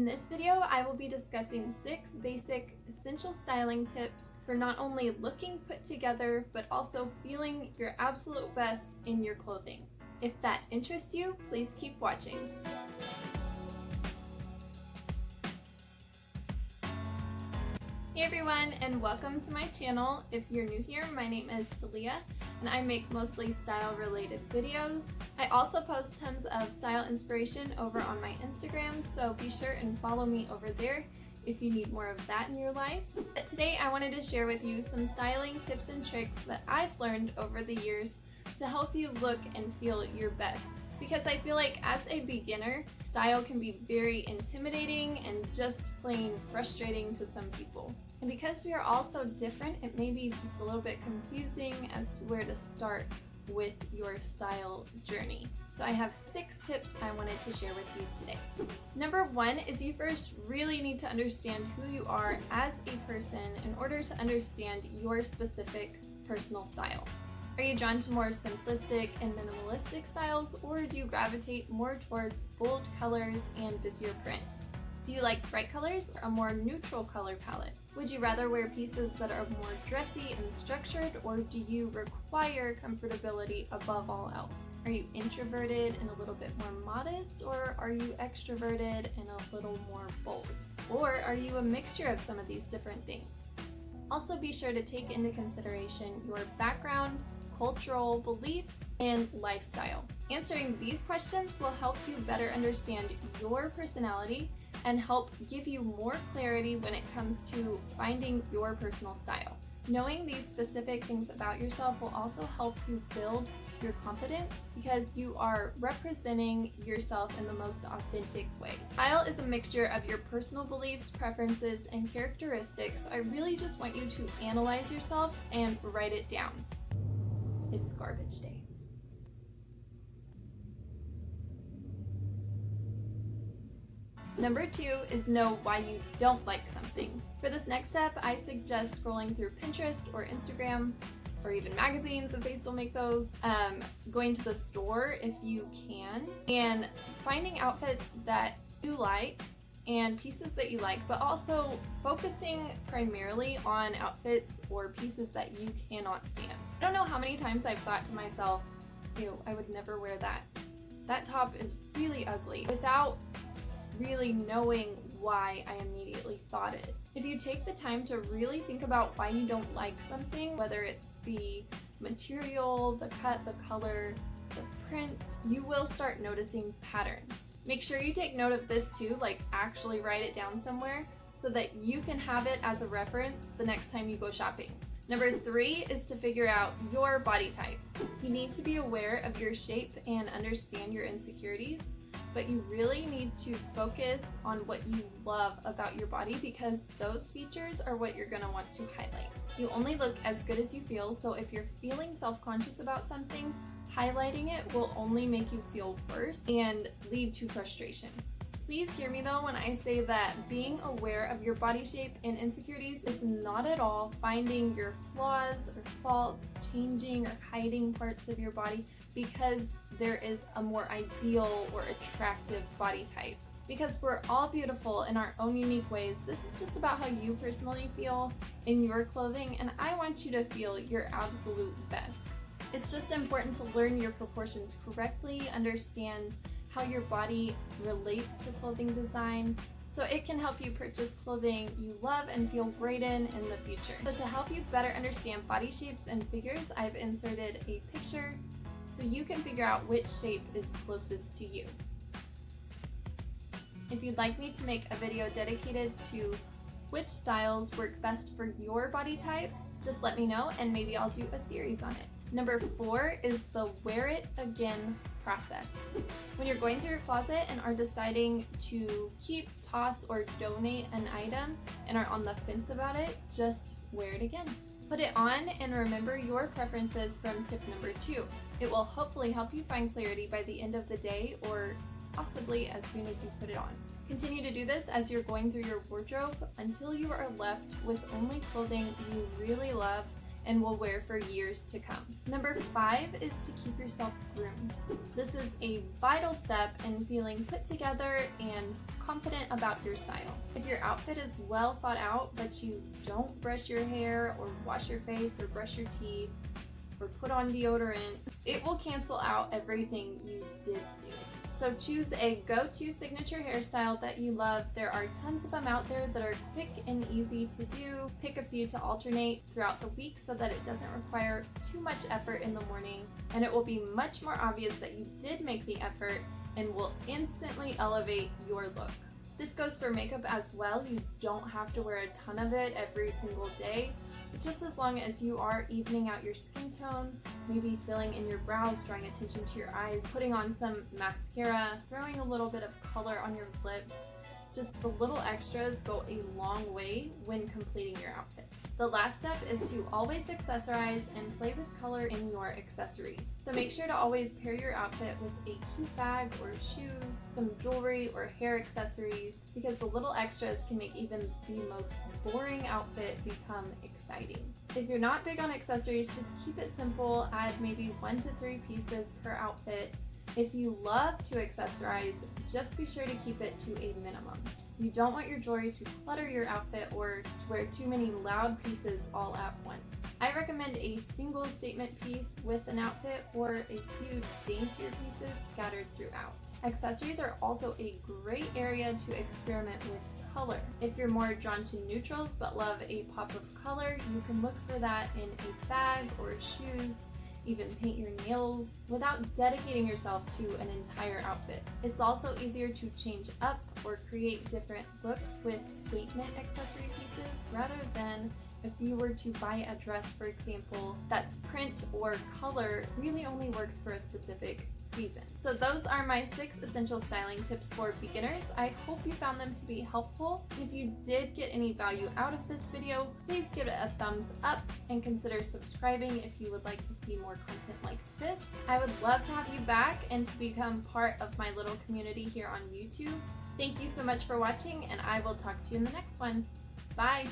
this video, I will be discussing 6 basic essential styling tips for not only looking put together, but also feeling your absolute best in your clothing. If that interests you, please keep watching. Hey everyone, and welcome to my channel. If you're new here, my name is Talia, and I make mostly style-related videos. I also post tons of style inspiration over on my Instagram, so be sure and follow me over there if you need more of that in your life. But today I wanted to share with you some styling tips and tricks that I've learned over the years to help you look and feel your best. Because I feel like as a beginner, style can be very intimidating and just plain frustrating to some people. And because we are all so different, it may be just a little bit confusing as to where to start with your style journey. So I have 6 tips I wanted to share with you today. Number 1 is you first really need to understand who you are as a person in order to understand your specific personal style. Are you drawn to more simplistic and minimalistic styles, or do you gravitate more towards bold colors and busier prints? Do you like bright colors or a more neutral color palette? Would you rather wear pieces that are more dressy and structured, or do you require comfortability above all else? Are you introverted and a little bit more modest, or are you extroverted and a little more bold? Or are you a mixture of some of these different things? Also, be sure to take into consideration your background, cultural beliefs, and lifestyle. Answering these questions will help you better understand your personality and help give you more clarity when it comes to finding your personal style. Knowing these specific things about yourself will also help you build your confidence because you are representing yourself in the most authentic way. Style is a mixture of your personal beliefs, preferences, and characteristics, so I really just want you to analyze yourself and write it down. It's garbage day. Number 2 is know why you don't like something. For this next step, I suggest scrolling through Pinterest or Instagram, or even magazines if they still make those, going to the store if you can, and finding outfits that you like and pieces that you like, but also focusing primarily on outfits or pieces that you cannot stand. I don't know how many times I've thought to myself, ew, I would never wear that. That top is really ugly, without really knowing why I immediately thought it. If you take the time to really think about why you don't like something, whether it's the material, the cut, the color, the print, you will start noticing patterns. Make sure you take note of this too, like actually write it down somewhere so that you can have it as a reference the next time you go shopping. Number 3 is to figure out your body type. You need to be aware of your shape and understand your insecurities, but you really need to focus on what you love about your body because those features are what you're gonna want to highlight. You only look as good as you feel, so if you're feeling self-conscious about something, highlighting it will only make you feel worse and lead to frustration. Please hear me though when I say that being aware of your body shape and insecurities is not at all finding your flaws or faults, changing or hiding parts of your body because there is a more ideal or attractive body type. Because we're all beautiful in our own unique ways, this is just about how you personally feel in your clothing, and I want you to feel your absolute best. It's just important to learn your proportions correctly, understand how your body relates to clothing design, so it can help you purchase clothing you love and feel great in the future. So to help you better understand body shapes and figures, I've inserted a picture so you can figure out which shape is closest to you. If you'd like me to make a video dedicated to which styles work best for your body type, just let me know and maybe I'll do a series on it. Number 4 is the wear it again process. When you're going through your closet and are deciding to keep, toss, or donate an item and are on the fence about it, just wear it again. Put it on and remember your preferences from tip number 2. It will hopefully help you find clarity by the end of the day or possibly as soon as you put it on. Continue to do this as you're going through your wardrobe until you are left with only clothing you really love and will wear for years to come. Number 5 is to keep yourself groomed. This is a vital step in feeling put together and confident about your style. If your outfit is well thought out, but you don't brush your hair or wash your face or brush your teeth or put on deodorant, it will cancel out everything you did do. So choose a go-to signature hairstyle that you love. There are tons of them out there that are quick and easy to do. Pick a few to alternate throughout the week so that it doesn't require too much effort in the morning, and it will be much more obvious that you did make the effort and will instantly elevate your look. This goes for makeup as well. You don't have to wear a ton of it every single day, but just as long as you are evening out your skin tone, maybe filling in your brows, drawing attention to your eyes, putting on some mascara, throwing a little bit of color on your lips, just the little extras go a long way when completing your outfit. The last step is to always accessorize and play with color in your accessories. So make sure to always pair your outfit with a cute bag or shoes, some jewelry or hair accessories, because the little extras can make even the most boring outfit become exciting. If you're not big on accessories, just keep it simple. Add maybe 1 to 3 pieces per outfit. If you love to accessorize, just be sure to keep it to a minimum. You don't want your jewelry to clutter your outfit or to wear too many loud pieces all at once. I recommend a single statement piece with an outfit or a few daintier pieces scattered throughout. Accessories are also a great area to experiment with color. If you're more drawn to neutrals but love a pop of color, you can look for that in a bag or shoes, even paint your nails, without dedicating yourself to an entire outfit. It's also easier to change up or create different looks with statement accessory pieces rather than if you were to buy a dress, for example, that's print or color really only works for a specific season. So those are my 6 essential styling tips for beginners. I hope you found them to be helpful. If you did get any value out of this video, please give it a thumbs up and consider subscribing if you would like to see more content like this. I would love to have you back and to become part of my little community here on YouTube. Thank you so much for watching, and I will talk to you in the next one. Bye!